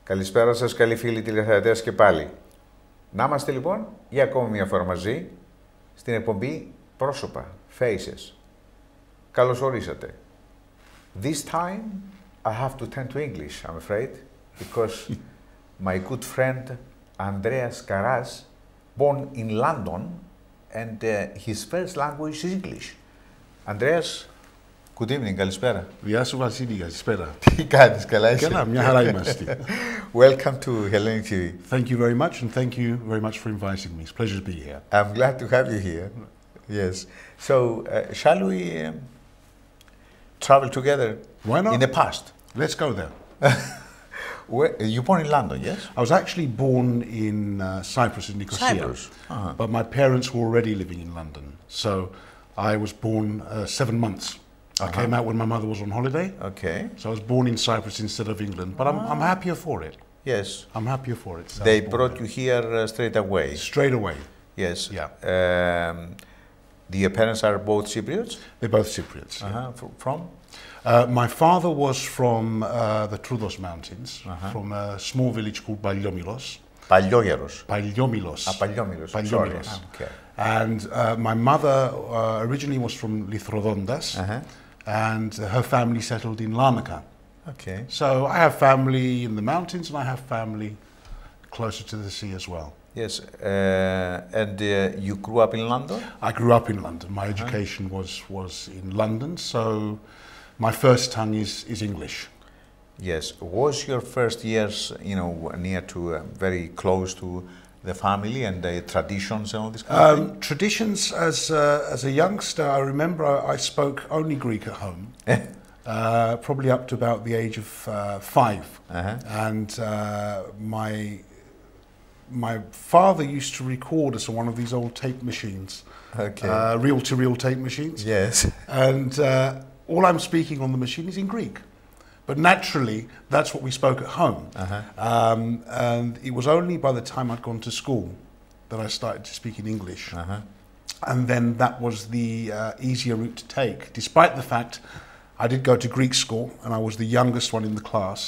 Καλησπέρα σας, καλοί φίλοι τηλεθεατές και πάλι. Να είμαστε λοιπόν για ακόμη μια φορά μαζί στην εκπομπή Πρόσωπα, Faces. Καλώς ορίσατε. This time I have to turn to English, I'm afraid, because my good friend Andreas Karras, born in London, and his first language is English. Andreas, good evening, καλησπέρα. Γεια σου Βασίλη, καλησπέρα. Τι κάνεις, καλά είσαι? Καλά, μια χαρά είμαστε. Welcome to Hellenic TV. Thank you very much, and thank you very much for inviting me. It's a pleasure to be here. I'm glad to have you here. Yes. So, shall we travel together? Why not? In the past? Let's go there. You born in London, yes? I was actually born in Cyprus, in Nicosia. Cyprus? But my parents were already living in London. So I was born 7 months. I came out when my mother was on holiday. Okay. So I was born in Cyprus instead of England. But I'm happier for it. Yes. I'm happier for it. So They brought you here straight away? Straight away. Yes. Yeah. Your parents are both Cypriots? They're both Cypriots. Yeah. From? My father was from the Troodos Mountains, from a small village called Paliomilos. Παλιόγερος. Paliomilos. Παλιόμιλος. Paliomilos. Okay. And my mother originally was from Lithrodontas, and her family settled in Larnaca. Okay. So I have family in the mountains, and I have family closer to the sea as well. Yes. And you grew up in London? I grew up in London. My education was in London, so my first tongue is English. Yes. Was your first years, near to, very close to the family and the traditions and all this kind of thing? Traditions, as a youngster, I remember I spoke only Greek at home, probably up to about the age of 5. And my father used to record us on one of these old tape machines, reel-to-reel tape machines. Yes. And all I'm speaking on the machine is in Greek. But naturally, that's what we spoke at home. And it was only by the time I'd gone to school that I started to speak in English. And then that was the easier route to take, despite the fact I did go to Greek school and I was the youngest one in the class,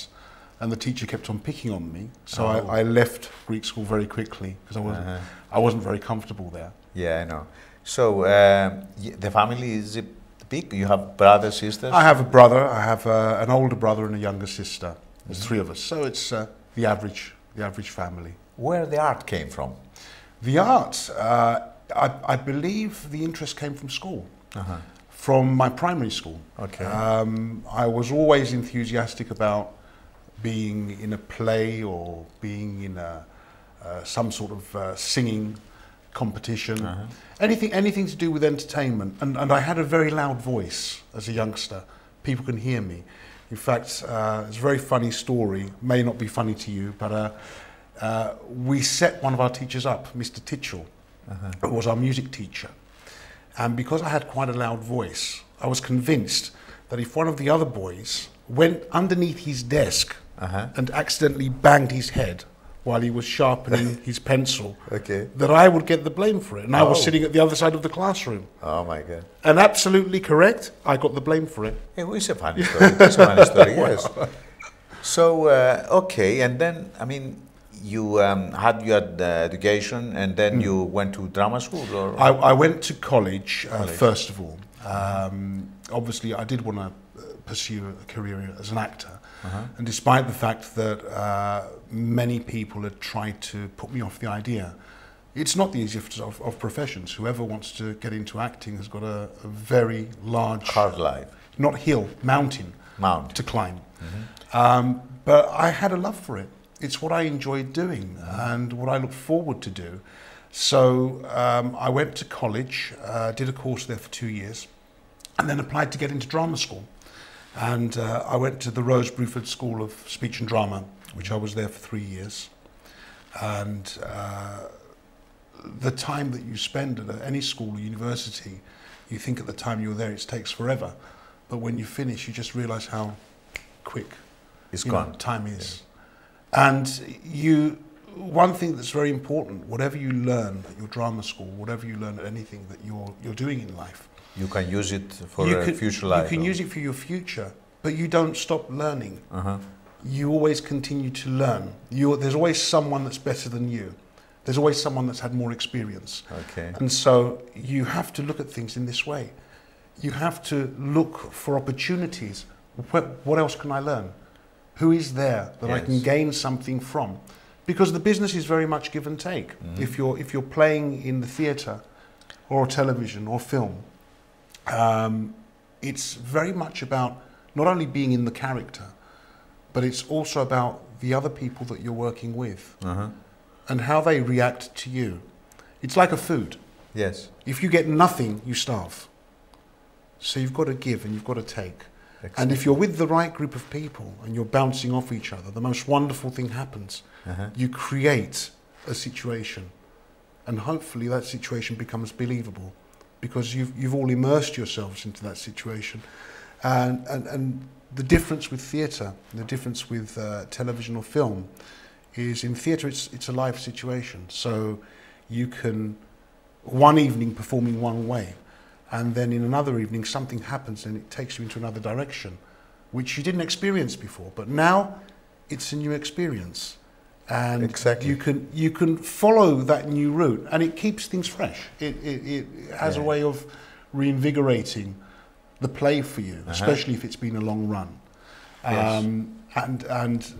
and the teacher kept on picking on me. So I left Greek school very quickly because I wasn't very comfortable there. Yeah, I know. So the family is big? You have brothers, sisters? I have a brother. I have an older brother and a younger sister. There's 3 of us. So it's the average family. Where the art came from? The art, I believe the interest came from school, from my primary school. Okay. I was always enthusiastic about being in a play or being in some sort of singing competition, anything to do with entertainment. And I had a very loud voice as a youngster. People can hear me. In fact, it's a very funny story, may not be funny to you, but we set one of our teachers up, Mr. Titchell, who was our music teacher. And because I had quite a loud voice, I was convinced that if one of the other boys went underneath his desk and accidentally banged his head while he was sharpening his pencil, that I would get the blame for it. And I was sitting at the other side of the classroom. Oh my God. And absolutely correct, I got the blame for it. It's a funny story. It's a funny story, yes. So, okay, and then, I mean, you had your education and then you went to drama school? Or? I went to college, first of all. Obviously, I did want to pursue a career as an actor. And despite the fact that many people had tried to put me off the idea, it's not the easiest of professions. Whoever wants to get into acting has got a very large... hard life. Not hill, mountain. To climb. But I had a love for it. It's what I enjoyed doing and what I look forward to do. So I went to college, did a course there for 2 years, and then applied to get into drama school. And I went to the Rose Bruford School of Speech and Drama, which I was there for 3 years. And the time that you spend at any school or university, you think at the time you're there it takes forever. But when you finish, you just realise how quick time is. And one thing that's very important, whatever you learn at your drama school, whatever you learn at anything that you're doing in life, you can use it for a future life. You can use it for your future, but you don't stop learning. you always continue to learn. There's always someone that's better than you. There's always someone that's had more experience. Okay. And so you have to look at things in this way. You have to look for opportunities. What else can I learn? Who is there that I can gain something from? Because the business is very much give and take. If you're playing in the theatre or television or film, it's very much about not only being in the character, but it's also about the other people that you're working with and how they react to you. It's like a food. Yes. If you get nothing, you starve. So you've got to give and you've got to take. Excellent. And if you're with the right group of people and you're bouncing off each other, the most wonderful thing happens. You create a situation, and hopefully that situation becomes believable because you've all immersed yourselves into that situation. And the difference with theatre, the difference with television or film, is in theatre it's a live situation. So you can one evening performing one way, and then in another evening something happens and it takes you into another direction, which you didn't experience before. But now it's a new experience, and exactly. you can follow that new route, and it keeps things fresh. It has a way of reinvigorating the play for you, especially if it's been a long run. And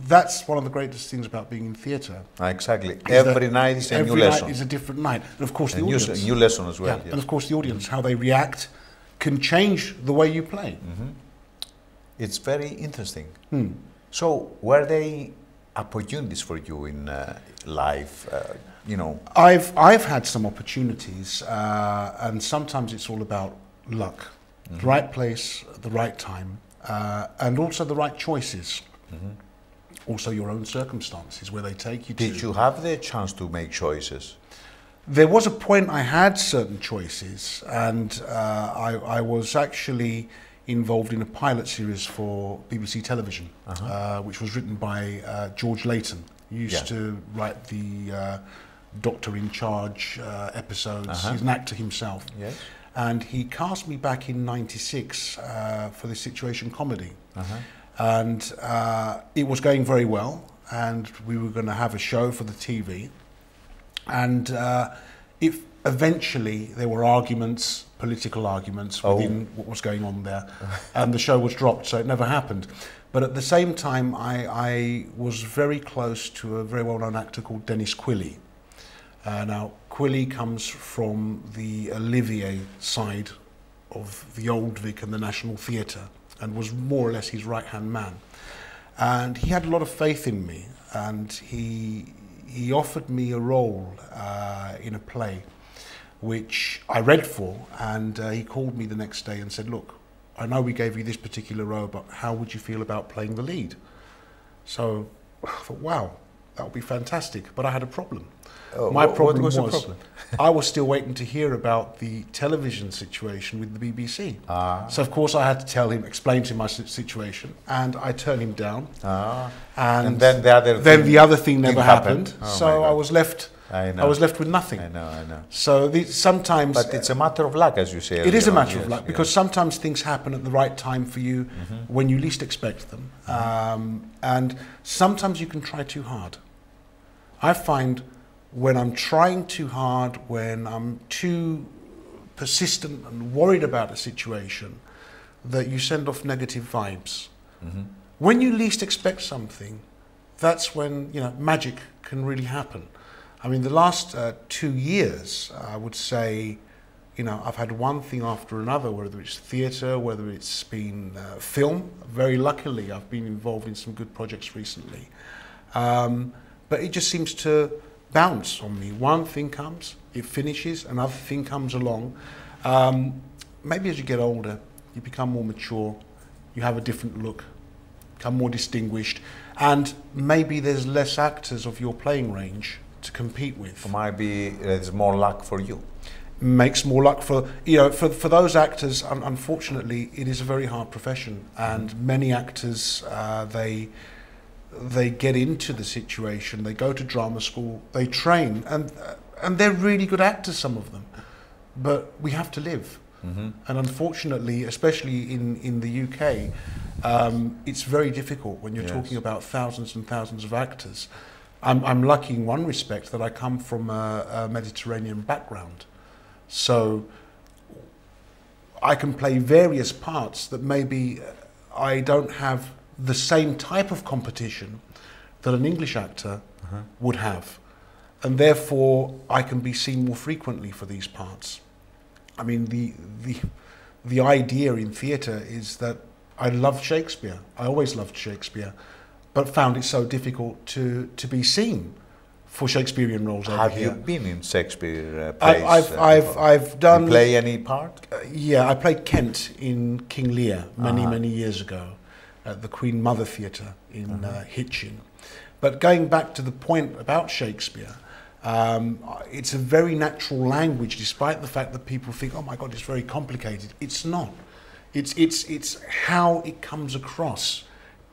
that's one of the greatest things about being in theatre. Exactly. Every night is a new lesson. Every night is a different night. And of course the audience. A new lesson as well. Yeah. Yes. And of course the audience, how they react can change the way you play. It's very interesting. So were there opportunities for you in life, you know? I've had some opportunities, and sometimes it's all about luck. The right place, the right time, and also the right choices. Also your own circumstances, where they take you to. Did you have the chance to make choices? There was a point I had certain choices, and I was actually involved in a pilot series for BBC Television, which was written by George Layton. He used to write the Doctor in Charge episodes. He's an actor himself. Yes. And he cast me back in '96 for this situation comedy. And it was going very well, and we were going to have a show for the TV. And if eventually there were arguments, political arguments within what was going on there, and the show was dropped, so it never happened. But at the same time, I was very close to a very well-known actor called Dennis Quilley. Now, Quilley comes from the Olivier side of the Old Vic and the National Theatre, and was more or less his right-hand man. And he had a lot of faith in me, and he offered me a role in a play, which I read for, and he called me the next day and said, look, I know we gave you this particular role, but how would you feel about playing the lead? So I thought, wow, that would be fantastic, but I had a problem. My problem was I was still waiting to hear about the television situation with the BBC. So of course I had to tell him, explain to him my situation, and I turned him down. And then the other thing never happened. So I was left. I was left with nothing. I know. So sometimes, but it's a matter of luck, as you say. It is a matter of luck, because sometimes things happen at the right time for you when you least expect them, and sometimes you can try too hard. I find when I'm trying too hard, when I'm too persistent and worried about a situation, that you send off negative vibes. When you least expect something, that's when magic can really happen. I mean, the last 2 years, I would say, I've had one thing after another, whether it's theatre, whether it's been film. Very luckily, I've been involved in some good projects recently. But it just seems to bounce on me. One thing comes, it finishes, another thing comes along. Maybe as you get older, you become more mature, you have a different look, become more distinguished, and maybe there's less actors of your playing range to compete with. Or maybe there's more luck for you. Makes more luck for those actors. Unfortunately, it is a very hard profession, and many actors they get into the situation, they go to drama school, they train, and they're really good actors, some of them. But we have to live. And unfortunately, especially in the UK, it's very difficult when you're talking about thousands and thousands of actors. I'm lucky in one respect that I come from a Mediterranean background. So I can play various parts that maybe I don't have the same type of competition that an English actor would have. And therefore, I can be seen more frequently for these parts. I mean, the idea in theatre is that I love Shakespeare. I always loved Shakespeare, but found it so difficult to be seen for Shakespearean roles over Have here. you been in Shakespeare plays? I've done. You play any part? Yeah, I played Kent in King Lear many years ago at the Queen Mother Theatre in Hitchin. But going back to the point about Shakespeare, it's a very natural language, despite the fact that people think, "Oh my God, it's very complicated." It's not. It's how it comes across.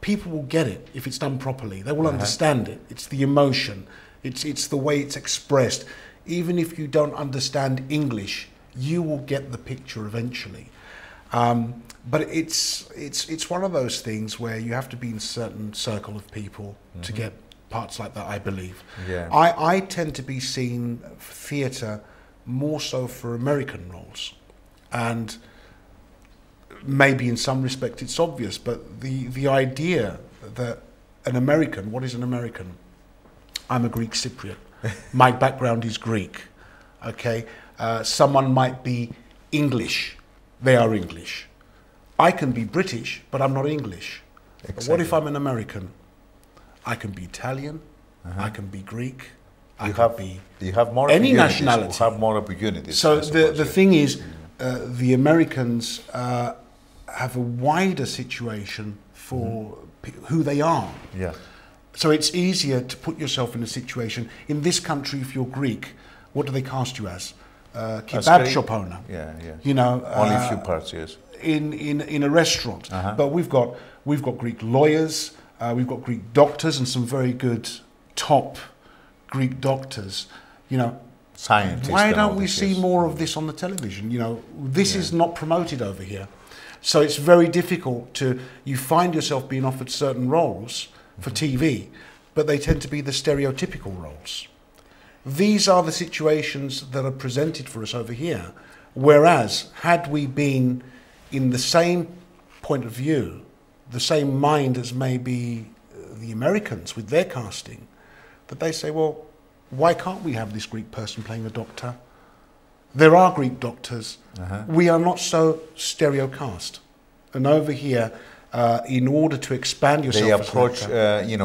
People will get it if it's done properly. They will understand it. It's the emotion. It's the way it's expressed. Even if you don't understand English, you will get the picture eventually. But it's one of those things where you have to be in a certain circle of people to get parts like that, I believe. Yeah. I tend to be seen for theatre more so for American roles. And maybe in some respect it's obvious, but the idea that an American, what is an American? I'm a Greek Cypriot. My background is Greek. Okay? Someone might be English. They are English. I can be British, but I'm not English. Exactly. But what if I'm an American? I can be Italian. I can be Greek. You have more any opportunities. nationality. You have more opportunities. So the thing is, the Americans have a wider situation for who they are. Yeah. So it's easier to put yourself in a situation. In this country, if you're Greek, what do they cast you as? Kebab shop owner. Yeah, yeah. You know, only a few parts, yes. In a restaurant. But we've got Greek lawyers, we've got Greek doctors, and some very good top Greek doctors. You know, Scientists. why don't we see more of this on the television? You know, this is not promoted over here. So it's very difficult you find yourself being offered certain roles for TV, but they tend to be the stereotypical roles. These are the situations that are presented for us over here. Whereas, had we been in the same point of view, the same mind as maybe the Americans with their casting, that they say, well, why can't we have this Greek person playing a doctor? There are Greek doctors. We are not so stereocast. And over here, in order to expand yourself, they approach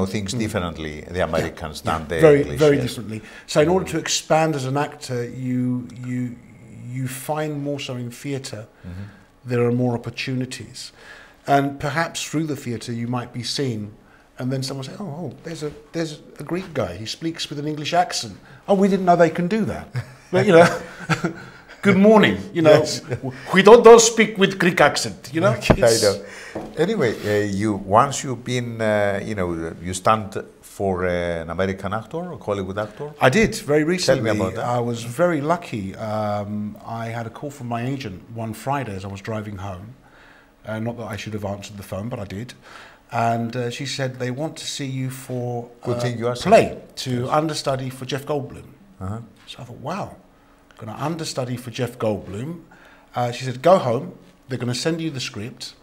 things differently. The Americans than the English. Very differently. So in order to expand as an actor, you find more so in theatre. There are more opportunities, and perhaps through the theatre you might be seen, and then someone say, "Oh, there's a Greek guy. He speaks with an English accent. Oh, we didn't know they can do that." But, you know. Good morning. You know, we don't speak with Greek accent. You know. Okay, I know. Anyway, once you've been, you stand for an American actor, a Hollywood actor. I did very recently. Tell me about that. I was very lucky. I had a call from my agent one Friday as I was driving home. Not that I should have answered the phone, but I did. And she said they want to see you for a play to understudy for Jeff Goldblum. So I thought, wow. Going to understudy for Jeff Goldblum. She said, go home. They're going to send you the script,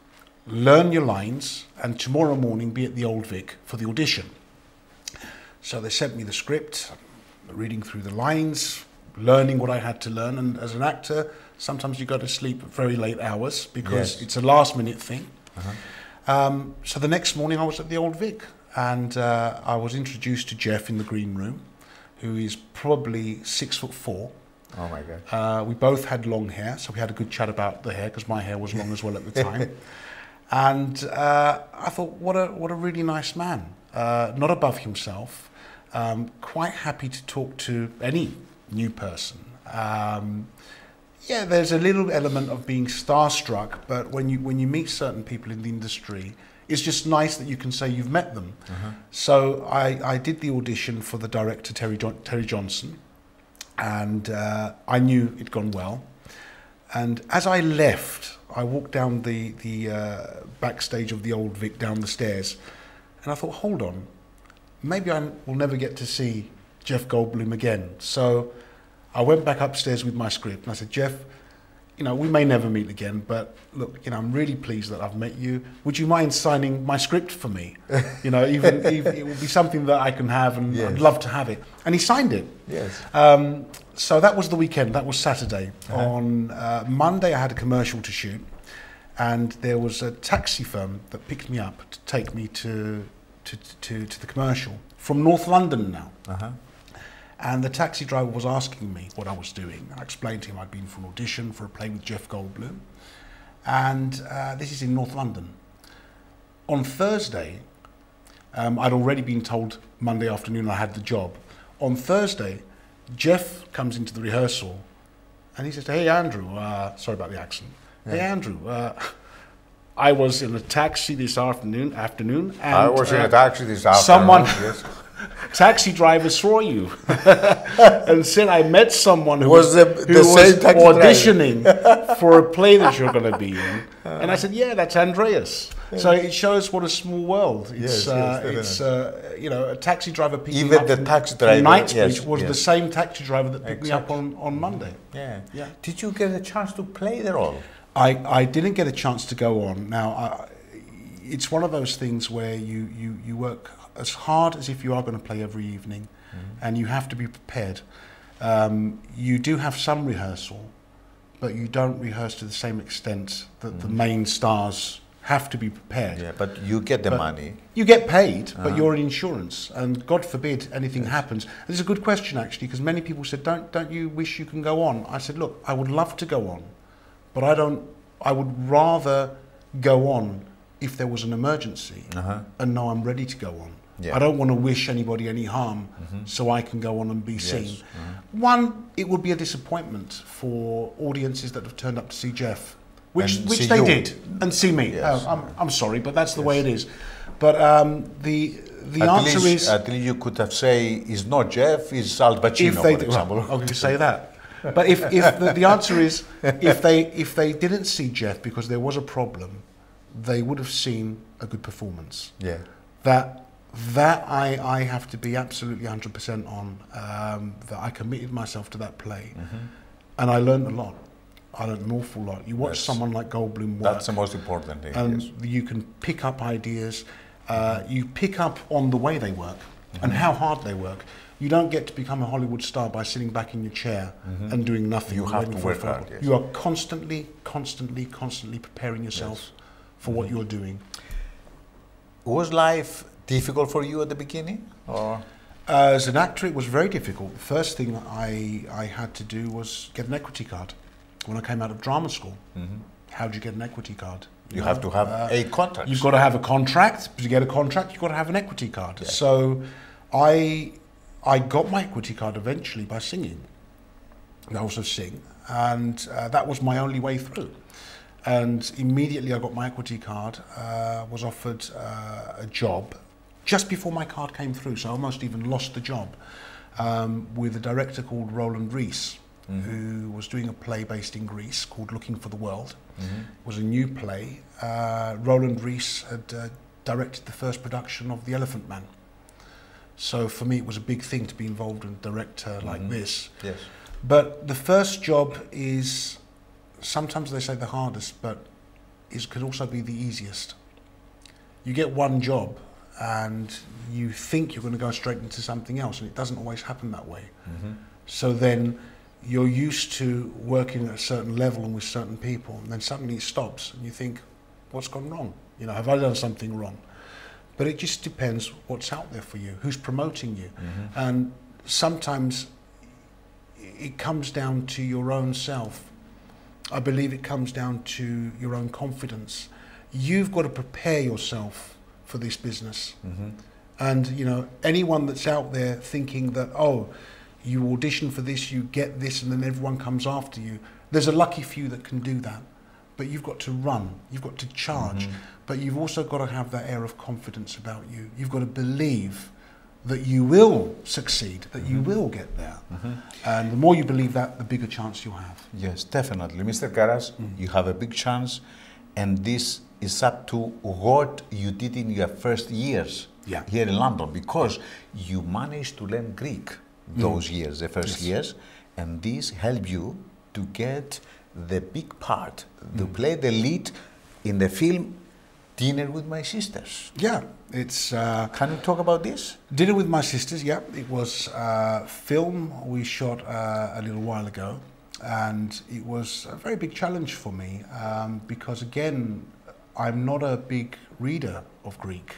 learn your lines, and tomorrow morning be at the Old Vic for the audition. So they sent me the script, reading through the lines, learning what I had to learn. And as an actor, sometimes you go to sleep at very late hours because it's a last-minute thing. So the next morning I was at the Old Vic, and I was introduced to Jeff in the green room, who is probably 6'4". Oh my God. We both had long hair, so we had a good chat about the hair because my hair was long as well at the time. And I thought, what a really nice man. Not above himself, quite happy to talk to any new person. Yeah, there's a little element of being starstruck, but when you meet certain people in the industry, it's just nice that you can say you've met them. So I did the audition for the director, Terry Johnson. And I knew it'd gone well. And as I left, I walked down the backstage of the Old Vic, down the stairs, and I thought, hold on, maybe I will never get to see Jeff Goldblum again. So I went back upstairs with my script, and I said, Jeff, you know, we may never meet again, but look, you know, I'm really pleased that I've met you. Would you mind signing my script for me? You know, even it will be something that I can have, and yes. I'd love to have it. And he signed it. Yes. So that was the weekend. That was Saturday. On Monday, I had a commercial to shoot, and there was a taxi firm that picked me up to take me to the commercial from North London now. And the taxi driver was asking me what I was doing. I explained to him I'd been for an audition for a play with Jeff Goldblum. And this is in North London. On Thursday, I'd already been told Monday afternoon I had the job. On Thursday, Jeff comes into the rehearsal and he says, hey, Andrew, sorry about the accent. Yeah. Hey, Andrew, I was in a taxi this afternoon, and I was in a taxi this afternoon. Someone, yes. Taxi driver saw you and said I met someone who was auditioning for a play that you're going to be in. And I said, yeah, that's Andreas. Yes. So it shows what a small world. It's, you know, a taxi driver picking even up the taxi driver Knightsbridge was the same taxi driver that picked me up on Monday. Yeah. Did you get a chance to play the role? I didn't get a chance to go on. Now, it's one of those things where you work as hard as if you are going to play every evening, and you have to be prepared. You do have some rehearsal, but you don't rehearse to the same extent that the main stars have to be prepared. Yeah, but you get the money. You get paid, but you're in insurance, and God forbid anything happens. And it's a good question, actually, because many people said, don't you wish you can go on? I said, look, I would love to go on, but I would rather go on if there was an emergency and know I'm ready to go on. Yeah. I don't want to wish anybody any harm so I can go on and be seen. One, it would be a disappointment for audiences that have turned up to see Jeff, which they did, and see me. Yes. I'm sorry, but that's the way it is. But the answer is... At least you could have said, it's not Jeff, it's Al Pacino, for example. Well, I could say that. But if the answer is, if they didn't see Jeff because there was a problem, they would have seen a good performance. Yeah. That I have to be absolutely 100% on. That I committed myself to that play, and I learned a lot. I learned an awful lot. You watch someone like Goldblum work. That's the most important thing. And you can pick up ideas. You pick up on the way they work and how hard they work. You don't get to become a Hollywood star by sitting back in your chair and doing nothing. You have to work hard. Yes. You are constantly preparing yourself for what you're doing. Was life difficult for you at the beginning? Or? As an actor, it was very difficult. The first thing I had to do was get an equity card. When I came out of drama school, how do you get an equity card? You have to have a contract. You've got to have a contract. To get a contract, you've got to have an equity card. Yeah. So I got my equity card eventually by singing. I also sing, and that was my only way through. And immediately I got my equity card, was offered a job just before my card came through, so I almost even lost the job, with a director called Roland Rees, who was doing a play based in Greece called Looking for the World. It was a new play. Roland Rees had directed the first production of The Elephant Man. So for me it was a big thing to be involved in a director like this. Yes. But the first job is, sometimes they say the hardest, but it could also be the easiest. You get one job and you think you're going to go straight into something else, and it doesn't always happen that way. So then you're used to working at a certain level and with certain people, and then suddenly it stops and you think, what's gone wrong? You know, have I done something wrong? But it just depends what's out there for you, who's promoting you. And sometimes it comes down to your own self. I believe it comes down to your own confidence. You've got to prepare yourself for this business. And, you know, anyone that's out there thinking that, oh, you audition for this, you get this, and then everyone comes after you. There's a lucky few that can do that. But you've got to run, you've got to charge, but you've also got to have that air of confidence about you. You've got to believe that you will succeed, that you will get there. And the more you believe that, the bigger chance you have. Yes, definitely. Mr. Karras, you have a big chance, and this is up to what you did in your first years here in London, because you managed to learn Greek those years, the first years, and this helped you to get the big part, to play the lead in the film Dinner with My Sisters. Yeah, it's... Can you talk about this? Dinner with My Sisters, yeah. It was a film we shot a little while ago, and it was a very big challenge for me because, again, I'm not a big reader of Greek.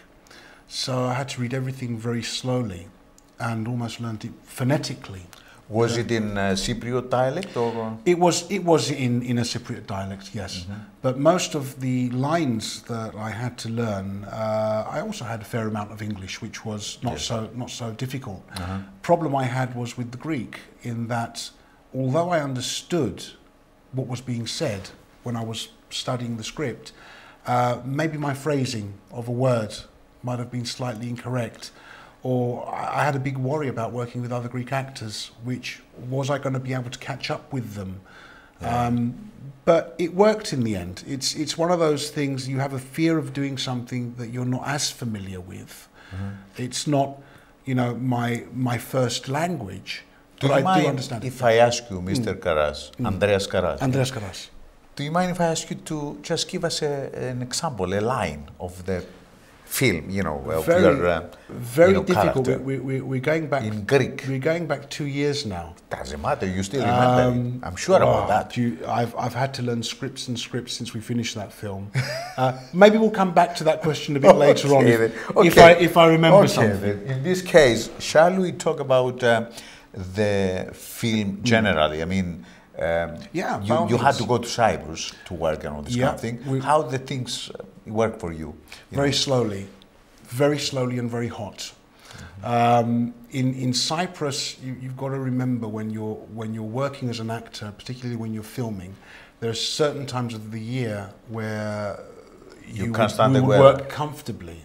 So I had to read everything very slowly and almost learned it phonetically. Was it in Cypriot dialect or? It was in a Cypriot dialect, yes. But most of the lines that I had to learn, I also had a fair amount of English, which was not so difficult. Problem I had was with the Greek, in that although I understood what was being said when I was studying the script, maybe my phrasing of a word might have been slightly incorrect. Or I had a big worry about working with other Greek actors, which was I going to be able to catch up with them? But it worked in the end. It's one of those things, you have a fear of doing something that you're not as familiar with. It's not, you know, my first language, but I do understand. If I ask you, Mr. Karras, Andreas Karras. Andreas Karras. Do you mind if I ask you to just give us an example, a line of the film, you know, of your very difficult. character. We're going back in Greek. We're going back 2 years now. Doesn't matter. You still remember. I'm sure about that. I've had to learn scripts and scripts since we finished that film. Maybe we'll come back to that question a bit later on if I remember something. In this case, shall we talk about the film generally? I mean, you had to go to Cyprus to work on all this kind of thing. How the things work for you? Very slowly and very hot. In Cyprus, you've got to remember when you're working as an actor, particularly when you're filming, there are certain times of the year where you would work comfortably.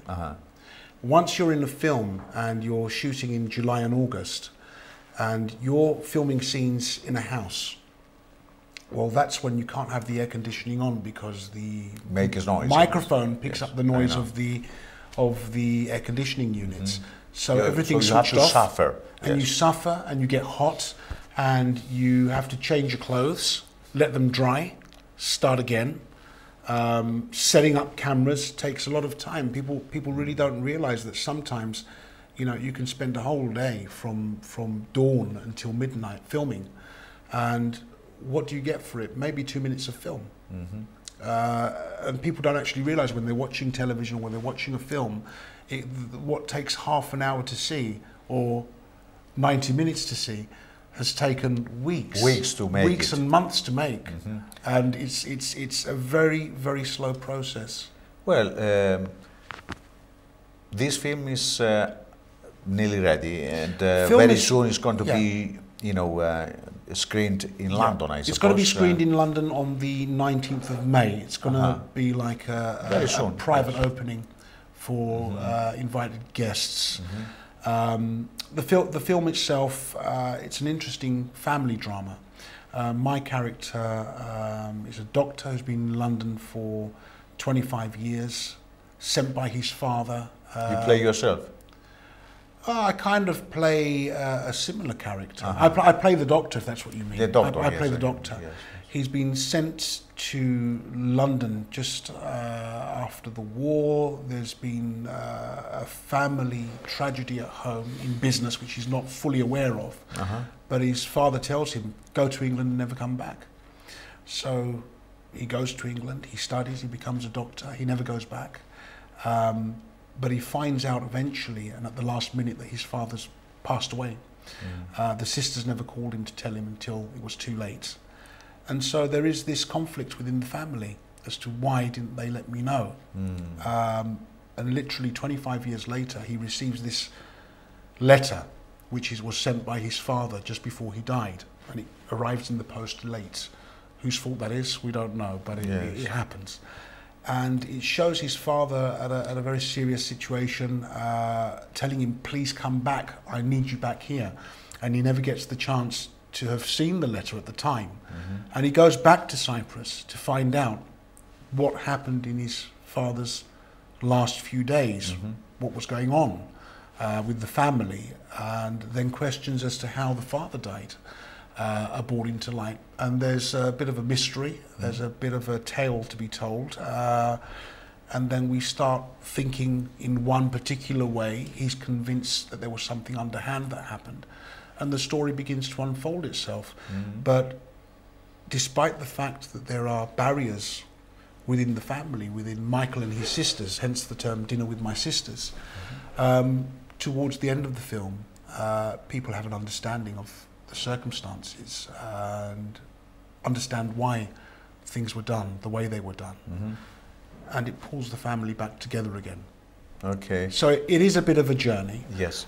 Once you're in a film and you're shooting in July and August, and you're filming scenes in a house, well, that's when you can't have the air conditioning on because the microphone picks up the noise of the air conditioning units. So everything's switched off. Suffer. And you suffer and you get hot and you have to change your clothes, let them dry, start again. Setting up cameras takes a lot of time. People really don't realize that sometimes, you know, you can spend a whole day from dawn until midnight filming, and what do you get for it? Maybe 2 minutes of film. And people don't actually realize when they're watching television or when they're watching a film, what takes half an hour to see or 90 minutes to see has taken weeks to make weeks and months to make. And it's a very, very slow process. Well, this film is nearly ready, and very soon it's going to be, you know, screened in London, I suppose. It's going to be screened in London on the 19th of May. It's going to be like a private opening for invited guests. The film itself, it's an interesting family drama. My character is a doctor who's been in London for 25 years, sent by his father. You play yourself? I kind of play a similar character. I play the doctor, if that's what you mean. The doctor, I play the doctor. Yes. He's been sent to London just after the war. There's been a family tragedy at home in business, which he's not fully aware of. But his father tells him, go to England and never come back. So he goes to England, he studies, he becomes a doctor, he never goes back. But he finds out eventually, and at the last minute, that his father's passed away. The sisters never called him to tell him until it was too late. And so there is this conflict within the family as to why didn't they let me know. And literally 25 years later, he receives this letter, which was sent by his father just before he died. And it arrives in the post late. Whose fault that is, we don't know, but it happens. and it shows his father at a very serious situation, telling him, please come back, I need you back here. And he never gets the chance to have seen the letter at the time. And he goes back to Cyprus to find out what happened in his father's last few days, what was going on with the family, and then questions as to how the father died are brought into light. And there's a bit of a mystery, there's a bit of a tale to be told, and then we start thinking in one particular way. He's convinced that there was something underhand that happened, and the story begins to unfold itself. But despite the fact that there are barriers within the family, within Michael and his sisters, hence the term dinner with my sisters, towards the end of the film, people have an understanding of the circumstances and understand why things were done the way they were done. And it pulls the family back together again. Okay. So it is a bit of a journey. Yes.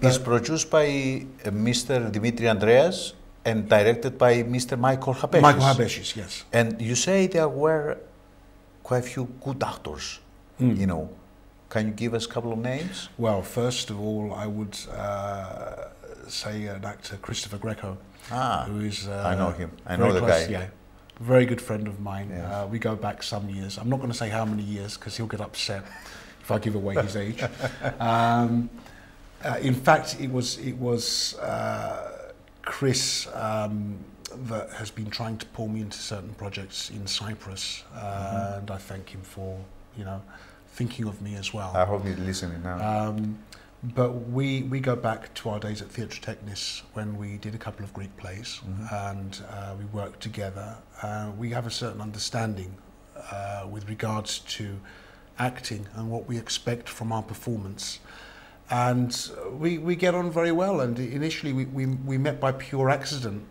It's produced by Mr. Dimitri Andreas and directed by Mr. Michael Habeshis. Michael Habeshis, yes. And you say there were quite a few good actors, you know. Can you give us a couple of names? Well, first of all, I would say an actor, Christopher Greco, who is... I know him. I know the guy. Yeah, very good friend of mine. Yeah. We go back some years. I'm not going to say how many years because he'll get upset if I give away his age. In fact, it was Chris that has been trying to pull me into certain projects in Cyprus, and I thank him for, you know, thinking of me as well. I hope he's listening now. But we go back to our days at Theatre Technis when we did a couple of Greek plays, and we worked together. We have a certain understanding with regards to acting and what we expect from our performance. And we get on very well. And initially we met by pure accident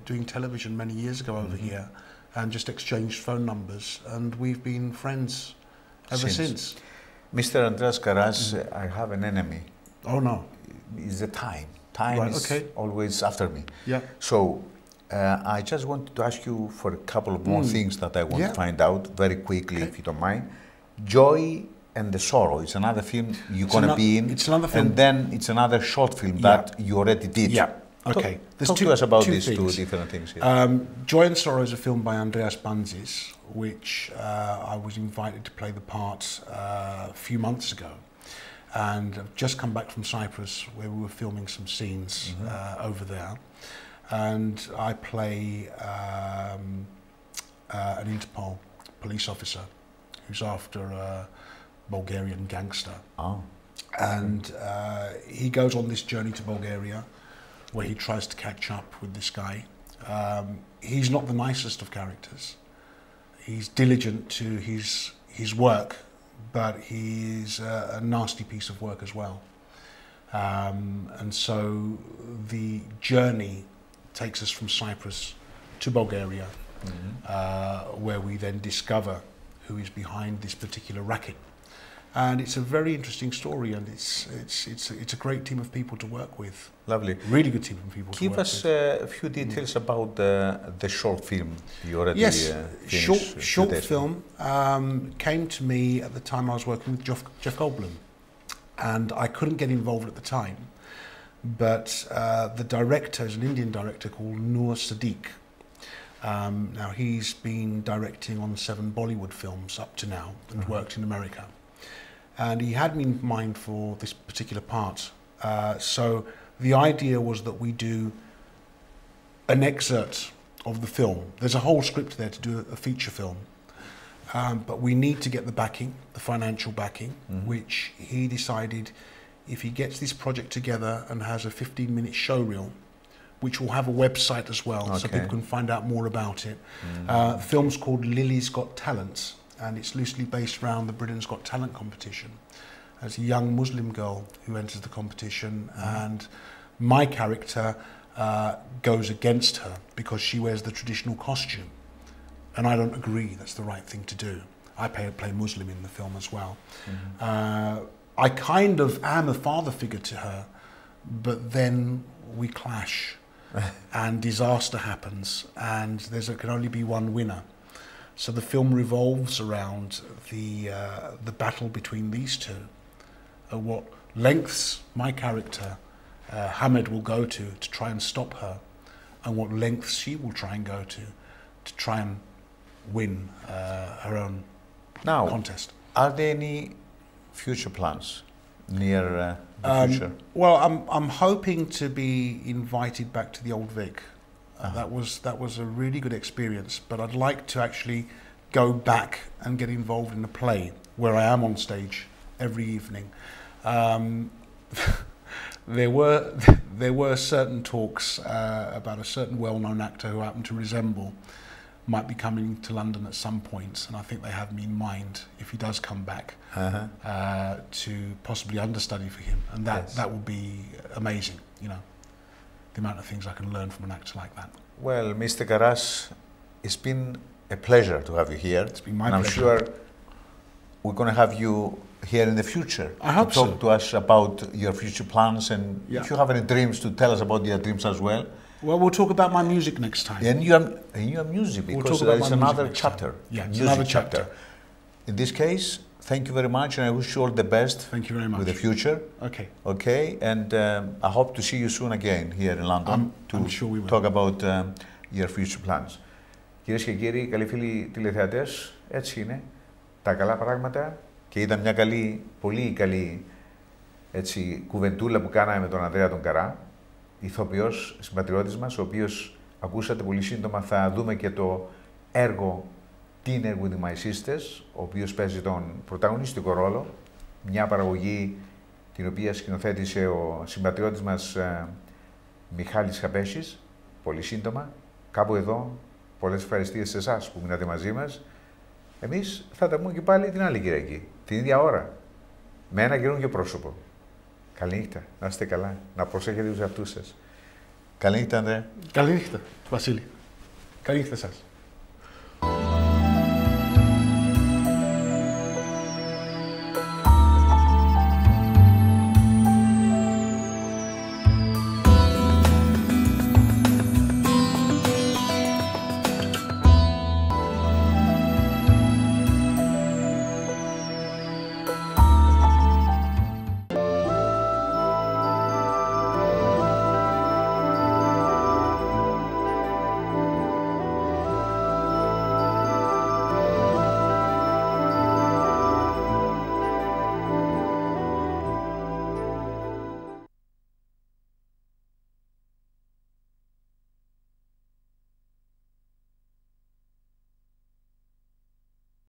doing television many years ago over here, and just exchanged phone numbers. And we've been friends ever since. Mr. Andreas Karras, I have an enemy. Oh no. It's the time. Time is always after me. Yeah. So I just wanted to ask you for a couple of more things that I want to find out very quickly, if you don't mind. Joy and the Sorrow. It's another film you're going to be in. It's another film. And then it's another short film that you already did. Yeah. Okay. Talk to us about these two different things here. Joy and Sorrow is a film by Andreas, which I was invited to play the part a few months ago. And I've just come back from Cyprus where we were filming some scenes over there. And I play an Interpol police officer who's after a Bulgarian gangster. And he goes on this journey to Bulgaria where he tries to catch up with this guy. He's not the nicest of characters. He's diligent to his work, but he's a nasty piece of work as well. And so the journey takes us from Cyprus to Bulgaria, where we then discover who is behind this particular racket. And it's a very interesting story, and it's a great team of people to work with. Lovely. Really good team of people to work with. Give us a few details about the short film you already finished. Short film came to me at the time I was working with Jeff Goldblum, and I couldn't get involved at the time. But the director is an Indian director called Noor Sadiq. Now he's been directing on 7 Bollywood films up to now and worked in America. And he had me in mind for this particular part. So the idea was that we do an excerpt of the film. There's a whole script there to do a feature film. But we need to get the backing, the financial backing, which he decided if he gets this project together and has a 15-minute showreel, which will have a website as well, so people can find out more about it. The film's called Lily's Got Talent, and it's loosely based around the Britain's Got Talent competition. There's a young Muslim girl who enters the competition, and my character goes against her because she wears the traditional costume. And I don't agree that's the right thing to do. I play Muslim in the film as well. I kind of am a father figure to her, but then we clash and disaster happens, and there can only be one winner. So the film revolves around the battle between these two, what lengths my character Hamed will go to try and stop her, and what lengths she will try and go to try and win her own contest. Are there any future plans near the future? Well, I'm hoping to be invited back to the Old Vic. That was a really good experience, but I'd like to actually go back and get involved in a play where I am on stage every evening. There were certain talks about a certain well-known actor who happened to resemble might be coming to London at some point, and I think they have me in mind if he does come back to possibly understudy for him, and that would be amazing, you know, the amount of things I can learn from an actor like that. Well, Mr. Karras, it's been a pleasure to have you here. It's been my pleasure. I'm sure we're going to have you here in the future. I hope to talk to us about your future plans, and if you have any dreams, to tell us about your dreams as well. Well, we'll talk about my music next time. And your music, because there is another chapter. Yeah, it's another chapter. In this case, thank you very much, and I wish you all the best. Thank you very much. With the future. Okay. Okay, and I hope to see you soon again here in London I'm sure we will. talk about your future plans. Κυρίες και κύριοι, καλοί φίλοι τηλεθεατές, έτσι είναι τα καλά πράγματα, και ήταν μια πολύ καλή κουβεντούλα που κάναμε με τον Ανδρέα τον Καρά, ηθοποιός, συμπατριώτης μας, ο οποίος ακούσατε πολύ σύντομα θα δούμε και το έργο Dinner with My Sisters, ο οποίος παίζει τον πρωταγωνιστικό ρόλο, μια παραγωγή την οποία σκηνοθέτησε ο συμπατριώτης μας Μιχάλης Χαπέσης, πολύ σύντομα, κάπου εδώ. Πολλές ευχαριστίες σε εσάς που μείνατε μαζί μας. Εμείς θα τα πούμε και πάλι την άλλη Κυριακή, την ίδια ώρα, με ένα καινούργιο πρόσωπο. Καληνύχτα, να είστε καλά, να προσέχετε τους εαυτούς σας. Καληνύχτα, Ανδρέα. Καληνύχτα, Βασίλη. Καληνύχτα σας.